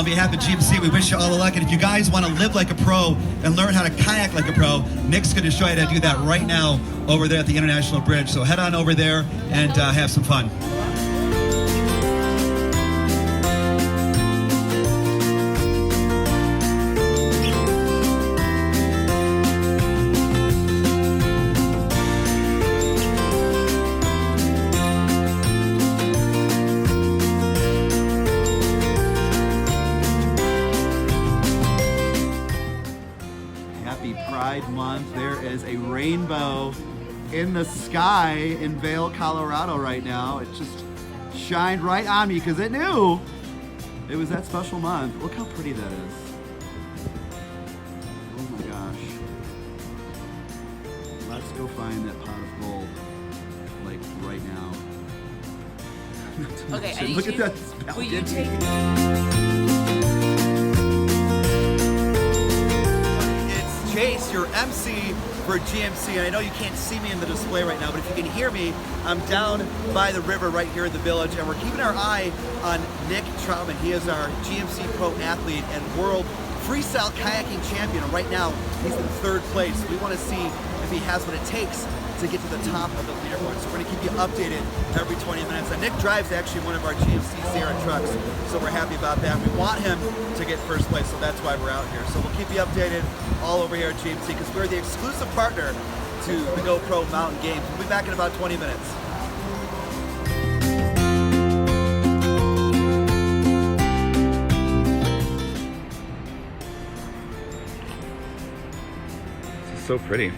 behalf of GMC, we wish you all the luck. And if you guys want to live like a pro and learn how to kayak like a pro, Nick's going to show you how to do that right now over there at the International Bridge. So head on over there and have some fun. Happy Pride Month. There is a rainbow in the sky in Vail, Colorado right now. It just shined right on me because it knew it was that special month. Look how pretty that is. Oh my gosh. Let's go find that pot of gold, like right now. Okay, I need Look you, at that. will you take... Chase, your MC for GMC, and I know you can't see me in the display right now, but if you can hear me, I'm down by the river right here in the village, and we're keeping our eye on Nick Troutman. He is our GMC Pro athlete and world freestyle kayaking champion, and right now he's in third place. We want to see if he has what it takes to get to the top of the leaderboard. So we're going to keep you updated every 20 minutes. And Nick drives actually one of our GMC Sierra trucks, so we're happy about that. We want him to get first place, so that's why we're out here. So we'll keep you updated all over here at GMC because we're the exclusive partner to the GoPro Mountain Games. We'll be back in about 20 minutes. This is so pretty.